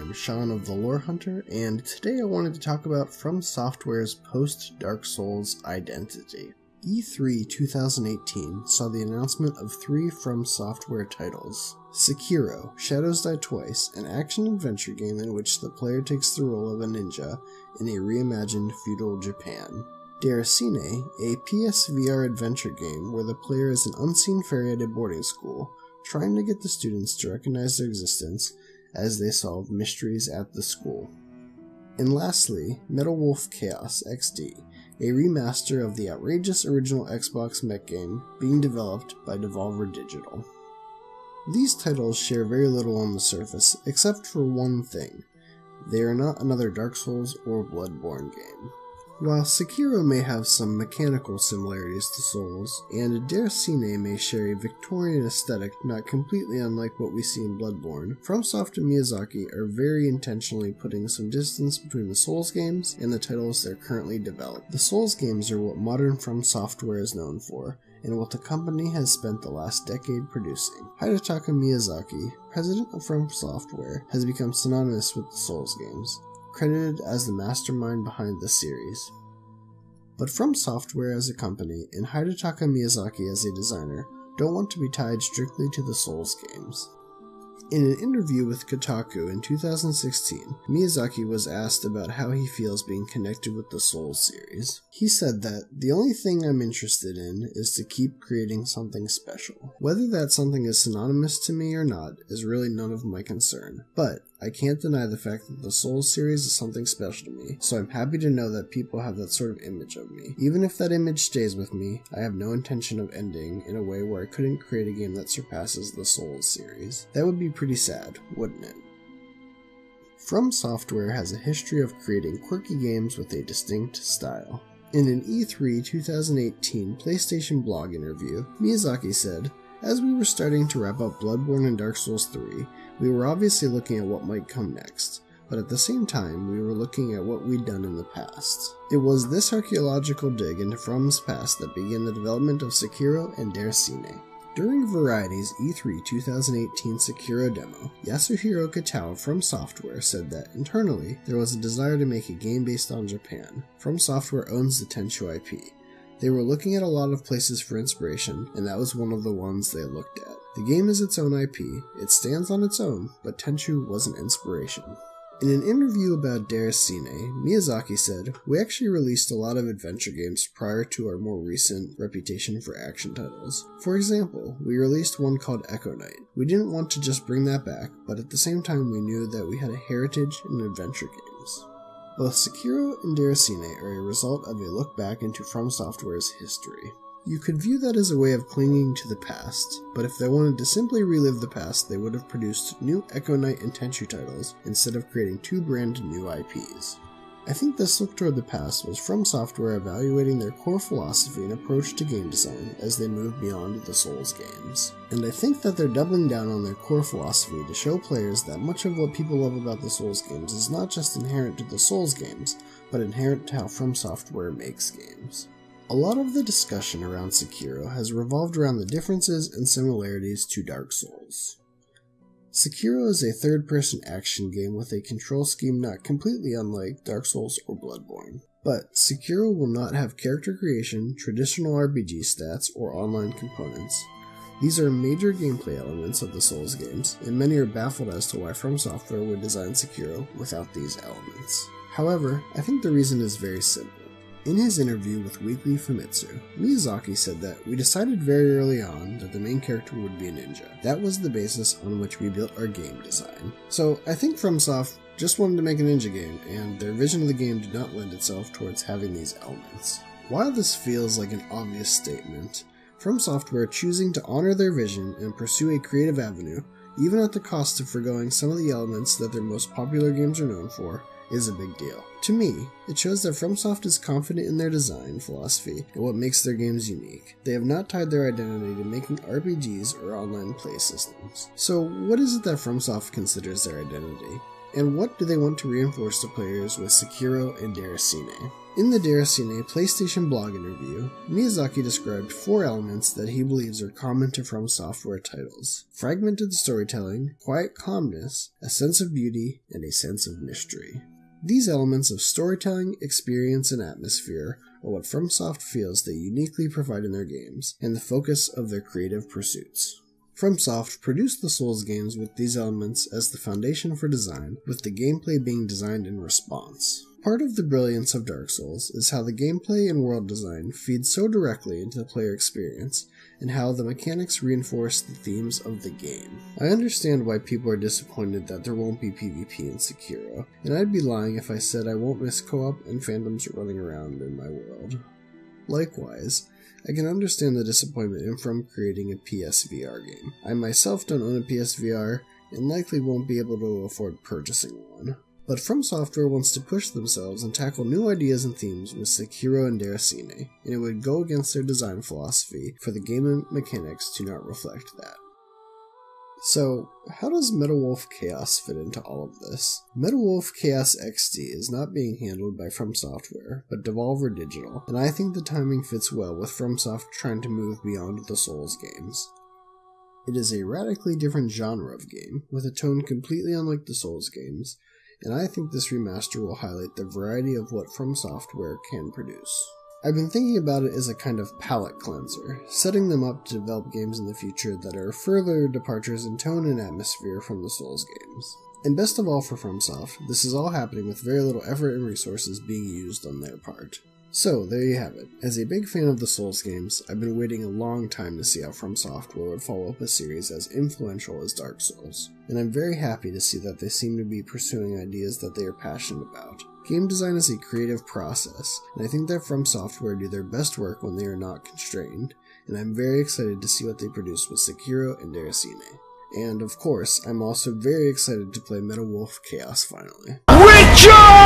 I'm Sean of the Lore Hunter, and today I wanted to talk about FromSoftware's post-Dark Souls identity. E3 2018 saw the announcement of 3 FromSoftware titles. Sekiro, Shadows Die Twice, an action-adventure game in which the player takes the role of a ninja in a reimagined feudal Japan. Déraciné, a PSVR adventure game where the player is an unseen fairy at a boarding school, trying to get the students to recognize their existence as they solve mysteries at the school. And lastly, Metal Wolf Chaos XD, a remaster of the outrageous original Xbox mech game being developed by Devolver Digital. These titles share very little on the surface, except for one thing: they are not another Dark Souls or Bloodborne game. While Sekiro may have some mechanical similarities to Souls, and Déraciné may share a Victorian aesthetic not completely unlike what we see in Bloodborne, FromSoft and Miyazaki are very intentionally putting some distance between the Souls games and the titles they're currently developing. The Souls games are what modern FromSoftware is known for, and what the company has spent the last decade producing. Hidetaka Miyazaki, president of FromSoftware, has become synonymous with the Souls games, credited as the mastermind behind the series. But FromSoftware as a company and Hidetaka Miyazaki as a designer don't want to be tied strictly to the Souls games. In an interview with Kotaku in 2016, Miyazaki was asked about how he feels being connected with the Souls series. He said that, "The only thing I'm interested in is to keep creating something special. Whether that something is synonymous to me or not is really none of my concern, but I can't deny the fact that the Souls series is something special to me, so I'm happy to know that people have that sort of image of me. Even if that image stays with me, I have no intention of ending in a way where I couldn't create a game that surpasses the Souls series. That would be pretty sad, wouldn't it?" FromSoftware has a history of creating quirky games with a distinct style. In an E3 2018 PlayStation blog interview, Miyazaki said, "As we were starting to wrap up Bloodborne and Dark Souls 3, we were obviously looking at what might come next, but at the same time we were looking at what we'd done in the past. It was this archaeological dig into From's past that began the development of Sekiro and Déraciné." During Variety's E3 2018 Sekiro demo, Yasuhiro Kitao from FromSoftware said that internally there was a desire to make a game based on Japan. FromSoftware owns the Tenchu IP. They were looking at a lot of places for inspiration, and that was one of the ones they looked at. The game is its own IP, it stands on its own, but Tenchu was an inspiration. In an interview about Déraciné, Miyazaki said, "We actually released a lot of adventure games prior to our more recent reputation for action titles. For example, we released one called Echo Knight. We didn't want to just bring that back, but at the same time we knew that we had a heritage in adventure games." Both Sekiro and Déraciné are a result of a look back into FromSoftware's history. You could view that as a way of clinging to the past, but if they wanted to simply relive the past, they would have produced new Echo Knight and Tenchu titles instead of creating 2 brand new IPs. I think this look toward the past was FromSoftware evaluating their core philosophy and approach to game design as they move beyond the Souls games. And I think that they're doubling down on their core philosophy to show players that much of what people love about the Souls games is not just inherent to the Souls games, but inherent to how FromSoftware makes games. A lot of the discussion around Sekiro has revolved around the differences and similarities to Dark Souls. Sekiro is a third-person action game with a control scheme not completely unlike Dark Souls or Bloodborne. But Sekiro will not have character creation, traditional RPG stats, or online components. These are major gameplay elements of the Souls games, and many are baffled as to why FromSoftware would design Sekiro without these elements. However, I think the reason is very simple. In his interview with Weekly Famitsu, Miyazaki said that, "We decided very early on that the main character would be a ninja. That was the basis on which we built our game design." So I think FromSoft just wanted to make a ninja game, and their vision of the game did not lend itself towards having these elements. While this feels like an obvious statement, FromSoftware choosing to honor their vision and pursue a creative avenue, even at the cost of forgoing some of the elements that their most popular games are known for, is a big deal. To me, it shows that FromSoft is confident in their design philosophy and what makes their games unique. They have not tied their identity to making RPGs or online play systems. So what is it that FromSoft considers their identity? And what do they want to reinforce to players with Sekiro and Déraciné? In the Déraciné PlayStation blog interview, Miyazaki described 4 elements that he believes are common to FromSoftware titles: fragmented storytelling, quiet calmness, a sense of beauty, and a sense of mystery. These elements of storytelling, experience, and atmosphere are what FromSoft feels they uniquely provide in their games, and the focus of their creative pursuits. FromSoft produced the Souls games with these elements as the foundation for design, with the gameplay being designed in response. Part of the brilliance of Dark Souls is how the gameplay and world design feed so directly into the player experience, and how the mechanics reinforce the themes of the game. I understand why people are disappointed that there won't be PvP in Sekiro, and I'd be lying if I said I won't miss co-op and fandoms running around in my world. Likewise, I can understand the disappointment in From creating a PSVR game. I myself don't own a PSVR, and likely won't be able to afford purchasing one. But FromSoftware wants to push themselves and tackle new ideas and themes with Sekiro and Déraciné, and it would go against their design philosophy for the game mechanics to not reflect that. So, how does MetaWolf Chaos fit into all of this? MetaWolf Chaos XD is not being handled by FromSoftware, but Devolver Digital, and I think the timing fits well with FromSoft trying to move beyond the Souls games. It is a radically different genre of game, with a tone completely unlike the Souls games, and I think this remaster will highlight the variety of what FromSoftware can produce. I've been thinking about it as a kind of palette cleanser, setting them up to develop games in the future that are further departures in tone and atmosphere from the Souls games. And best of all for FromSoft, this is all happening with very little effort and resources being used on their part. So, there you have it. As a big fan of the Souls games, I've been waiting a long time to see how FromSoftware would follow up a series as influential as Dark Souls, and I'm very happy to see that they seem to be pursuing ideas that they are passionate about. Game design is a creative process, and I think that FromSoftware do their best work when they are not constrained, and I'm very excited to see what they produce with Sekiro and Déraciné. And of course, I'm also very excited to play MetaWolf Chaos finally. Witcher!